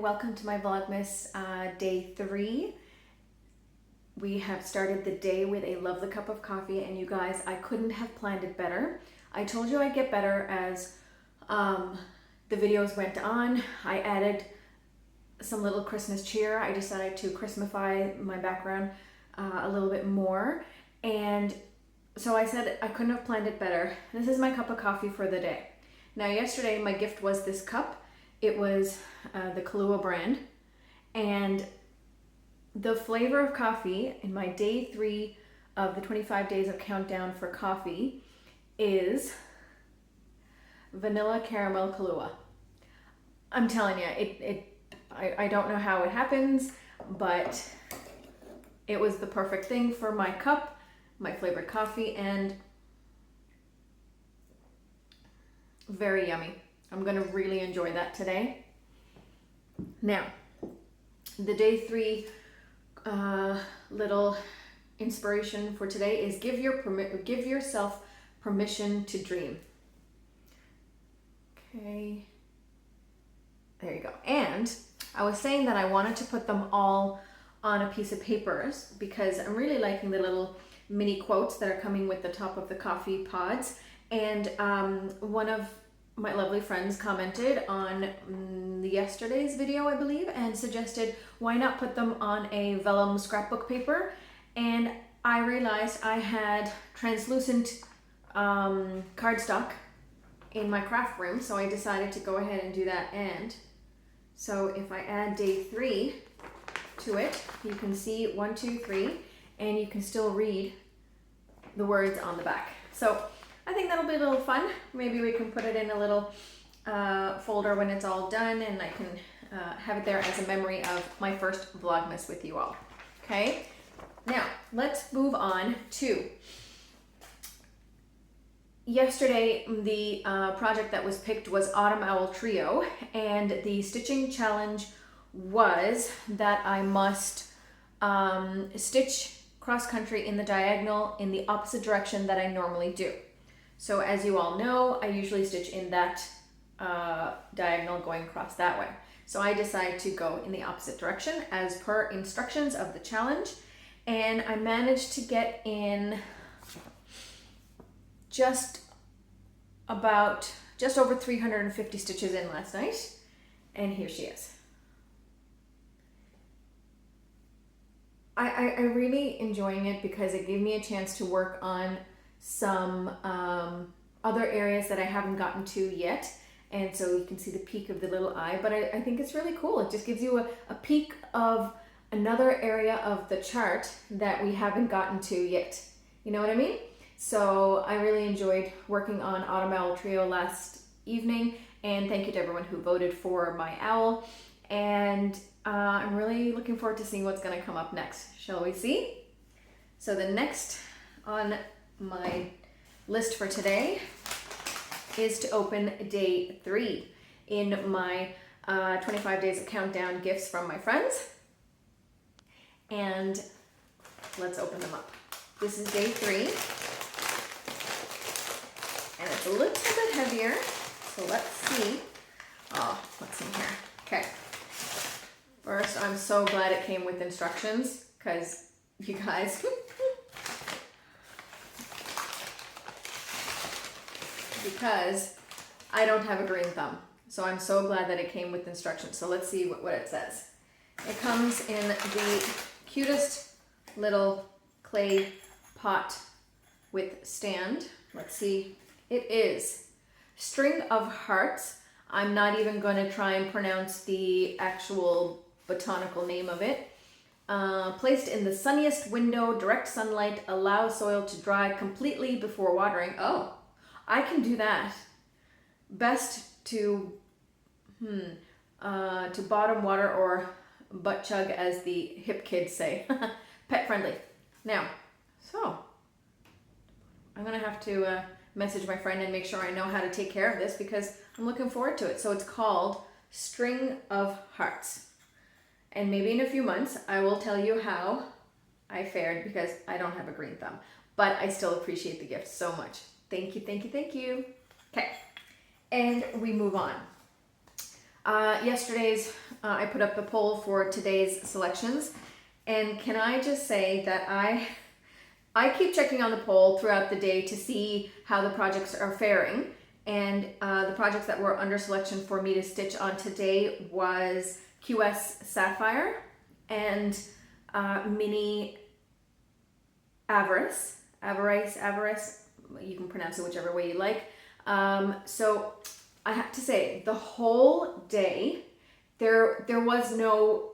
welcome to my Vlogmas day 3. We have started the day with a lovely cup of coffee, and you guys, I couldn't have planned it better. I told you I'd get better as the videos went on. I added some little Christmas cheer. I decided to Christmify my background a little bit more, and so I said I couldn't have planned it better. This is my cup of coffee for the day. Now yesterday my gift was this cup. It was the Kahlua brand, and the flavor of coffee in my day 3 of the 25 days of countdown for coffee is vanilla caramel Kahlua. I'm telling you, I don't know how it happens, but it was the perfect thing for my cup, my flavored coffee, and very yummy. I'm gonna really enjoy that today. Now, the day 3 little inspiration for today is give yourself permission to dream. Okay, there you go. And I was saying that I wanted to put them all on a piece of paper because I'm really liking the little mini quotes that are coming with the top of the coffee pods. And one of my lovely friends commented on yesterday's video, I believe, and suggested why not put them on a vellum scrapbook paper. And I realized I had translucent cardstock in my craft room, so I decided to go ahead and do that. And so if I add day 3 to it, you can see 1, 2, 3, and you can still read the words on the back. So I think that'll be a little fun. Maybe we can put it in a little folder when it's all done, and I can have it there as a memory of my first Vlogmas with you all. Okay, now let's move on to yesterday. The project that was picked was Autumn Owl Trio, and the stitching challenge was that I must stitch cross country in the diagonal in the opposite direction that I normally do. So as you all know, I usually stitch in that diagonal going across that way. So I decided to go in the opposite direction as per instructions of the challenge. And I managed to get in just over 350 stitches in last night. And here she is. I'm really enjoying it because it gave me a chance to work on some other areas that I haven't gotten to yet, and so you can see the peak of the little eye, but I think it's really cool. It just gives you a peek of another area of the chart that we haven't gotten to yet. You know what I mean? So I really enjoyed working on Autumn Owl Trio last evening, and thank you to everyone who voted for my owl, and I'm really looking forward to seeing what's going to come up next. Shall we see? So the next on my list for today is to open day 3 in my 25 days of countdown gifts from my friends. And let's open them up. This is day 3, and it's a little bit heavier, so let's see. Oh, what's in here? Okay. First, I'm so glad it came with instructions, because you guys, because I don't have a green thumb. So I'm so glad that it came with instructions. So let's see what it says. It comes in the cutest little clay pot with stand. Let's see. It is String of Hearts. I'm not even going to try and pronounce the actual botanical name of it. Placed in the sunniest window, direct sunlight, allow soil to dry completely before watering. Oh, I can do that. Best to bottom water or butt chug, as the hip kids say. Pet friendly. Now, so I'm gonna have to message my friend and make sure I know how to take care of this, because I'm looking forward to it. So it's called String of Hearts. And maybe in a few months, I will tell you how I fared, because I don't have a green thumb. But I still appreciate the gift so much. Thank you, thank you, thank you. Okay, and we move on. Yesterday's, I put up the poll for today's selections, and can I just say that I keep checking on the poll throughout the day to see how the projects are faring, and the projects that were under selection for me to stitch on today was QS Sapphire and Mini Avarice, you can pronounce it whichever way you like. So I have to say, the whole day, there was no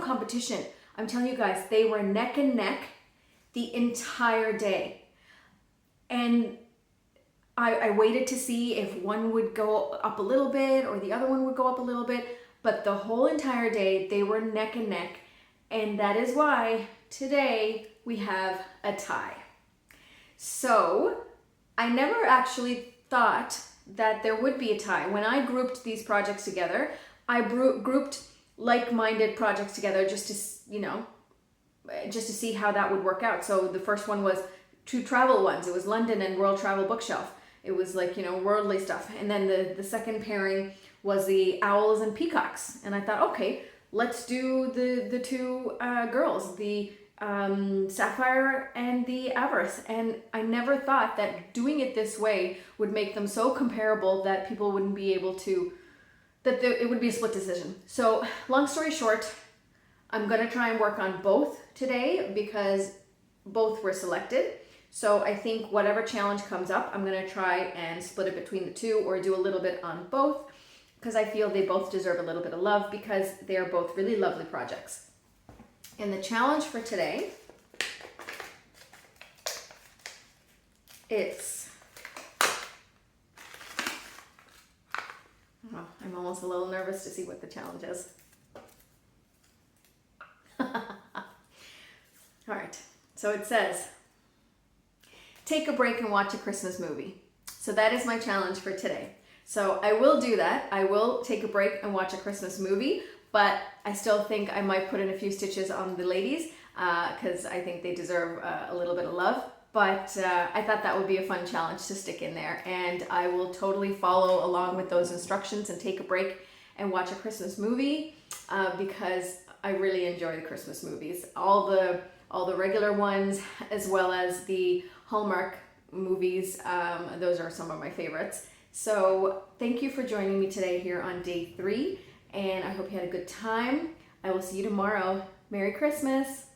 competition. I'm telling you guys, they were neck and neck the entire day. And I waited to see if one would go up a little bit or the other one would go up a little bit, but the whole entire day, they were neck and neck. And that is why today we have a tie. So I never actually thought that there would be a tie. When I grouped these projects together, I grouped like-minded projects together just to, just to see how that would work out. So the first one was two travel ones. It was London and World Travel Bookshelf. It was like, worldly stuff. And then the second pairing was the owls and peacocks. And I thought, okay, let's do the two girls, the Sapphire and the Avarice. And I never thought that doing it this way would make them so comparable that people wouldn't be able to, it would be a split decision. So long story short, I'm going to try and work on both today because both were selected. So I think whatever challenge comes up, I'm going to try and split it between the two or do a little bit on both because I feel they both deserve a little bit of love because they are both really lovely projects. And the challenge for today, I'm almost a little nervous to see what the challenge is. All right, so it says, take a break and watch a Christmas movie. So that is my challenge for today. So I will do that. I will take a break and watch a Christmas movie, but I still think I might put in a few stitches on the ladies because I think they deserve a little bit of love. But I thought that would be a fun challenge to stick in there, and I will totally follow along with those instructions and take a break and watch a Christmas movie because I really enjoy the Christmas movies. All the regular ones as well as the Hallmark movies, those are some of my favorites. So thank you for joining me today here on day 3, and I hope you had a good time. I will see you tomorrow. Merry Christmas!